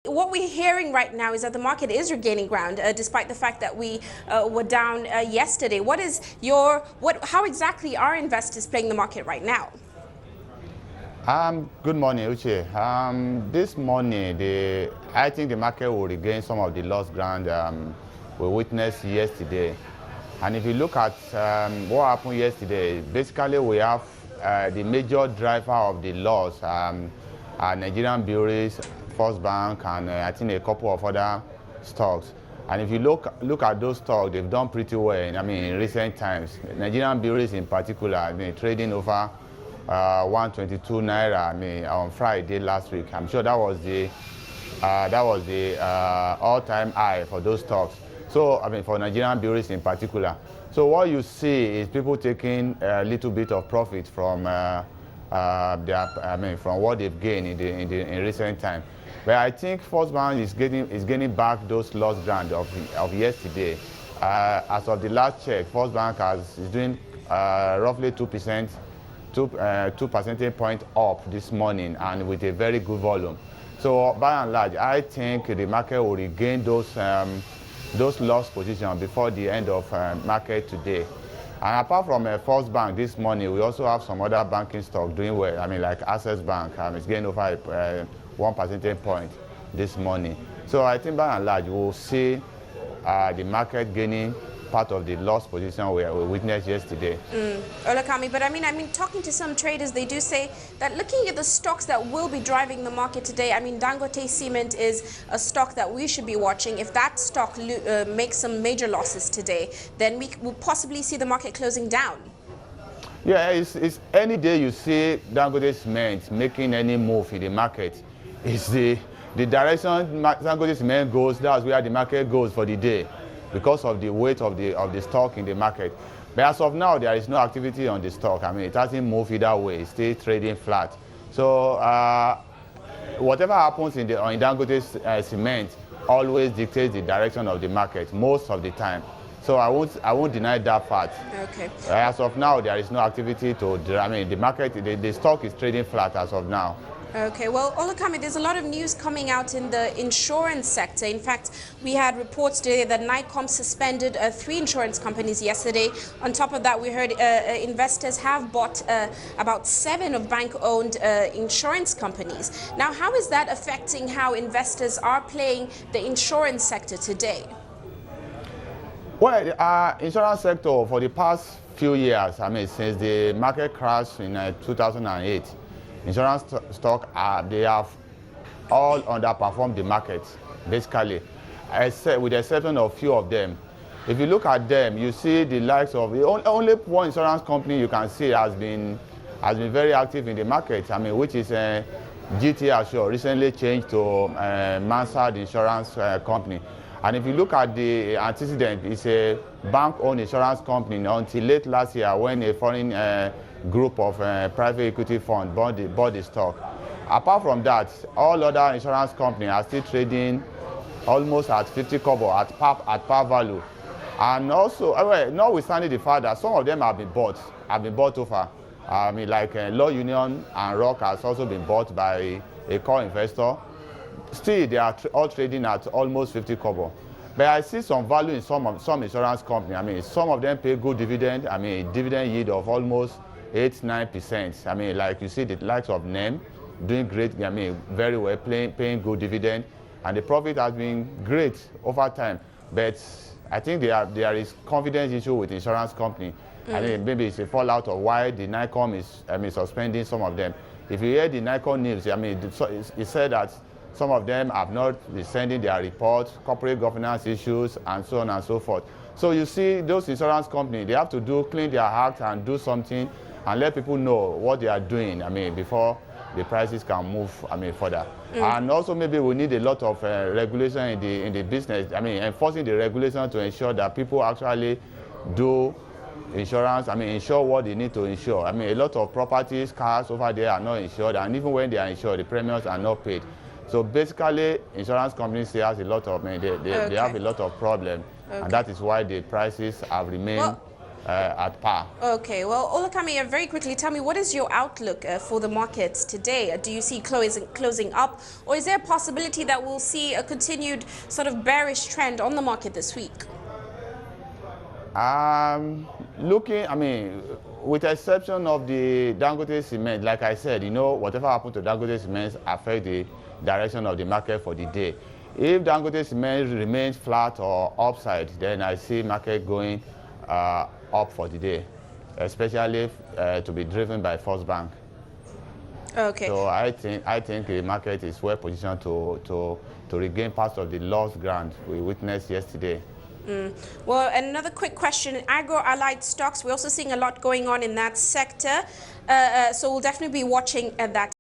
what we're hearing right now is that the market is regaining ground, despite the fact that we were down yesterday. How exactly are investors playing the market right now? Good morning, Uche. This morning, I think the market will regain some of the lost ground we witnessed yesterday. And if you look at what happened yesterday, basically we have the major driver of the loss are Nigerian breweries, First Bank, and I think a couple of other stocks. And if you look at those stocks, they've done pretty well. In recent times, Nigerian breweries in particular, trading over 122 naira. On Friday last week. I'm sure that was the all-time high for those stocks. So for Nigerian breweries in particular. So what you see is people taking a little bit of profit from from what they've gained in recent time. But I think First Bank is getting back those lost ground of yesterday. As of the last check, First Bank is doing roughly 2%. 2 percentage point up this morning, and with a very good volume. So by and large, I think the market will regain those lost positions before the end of market today. And apart from First Bank this morning, we also have some other banking stocks doing well. Like Access Bank, it's gained over 1 percentage point this morning. So I think by and large, we'll see the market gaining part of the lost position we witnessed yesterday. Olakanmi, but talking to some traders, they do say that looking at the stocks that will be driving the market today, Dangote Cement is a stock that we should be watching. If that stock makes some major losses today, then we will possibly see the market closing down. Yeah, it's any day you see Dangote Cement making any move in the market, it's the direction Dangote Cement goes, that's where the market goes for the day, because of the weight of the stock in the market. But as of now, there is no activity on the stock. It hasn't moved either way. It's still trading flat. So whatever happens in Dangote Cement always dictates the direction of the market most of the time. So I won't deny that fact. Okay. As of now, there is no activity the market, the stock is trading flat as of now. Okay, well, Olakanmi, there's a lot of news coming out in the insurance sector. In fact, we had reports today that NICOM suspended 3 insurance companies yesterday. On top of that, we heard investors have bought about 7 of bank-owned insurance companies. Now, how is that affecting how investors are playing the insurance sector today? Well, the insurance sector for the past few years, since the market crashed in 2008, insurance stock, they have all underperformed the market, basically, with the exception of few of them. If you look at them, you see the likes of only one insurance company you can see has been very active in the market. Which is GT Assure, recently changed to Mansard Insurance Company. And if you look at the antecedent, it's a bank-owned insurance company until late last year when a foreign group of private equity fund bought the stock. Apart from that, all other insurance companies are still trading almost at 50 kobo at par value. And also, notwithstanding the fact that some of them have been bought over. Like Law Union and Rock has also been bought by a core investor. Still, they are all trading at almost 50 kobo. But I see some value in some insurance companies. Some of them pay good dividend. Dividend yield of almost 8-9%. Like you see the likes of NEM doing great. Very well, paying good dividend, and the profit has been great over time. But I think there is confidence issue with insurance company. Maybe it's a fallout of why the NICOM is suspending some of them. If you hear the NICOM news, it said that some of them have not been sending their reports, corporate governance issues, and so on and so forth. So you see, those insurance companies, they have to clean their act and do something and let people know what they are doing, before the prices can move, further. And also maybe we need a lot of regulation in the business, enforcing the regulation to ensure that people actually do insurance, insure what they need to insure. A lot of properties, cars over there are not insured, and even when they are insured, the premiums are not paid. So basically, insurance companies still has a lot of, they have a lot of problems, and that is why the prices have remained at par. Okay, well, Olakanmi, very quickly, tell me, what is your outlook for the markets today? Do you see closing up, or is there a possibility that we'll see a continued sort of bearish trend on the market this week? With the exception of the Dangote cement, like I said, whatever happened to Dangote cement affect the direction of the market for the day. If Dangote cement remains flat or upside, then I see market going up for the day, especially to be driven by First Bank. Okay. So I think the market is well positioned to regain part of the lost ground we witnessed yesterday. Well, and another quick question, agro-allied stocks, we're also seeing a lot going on in that sector. So we'll definitely be watching that.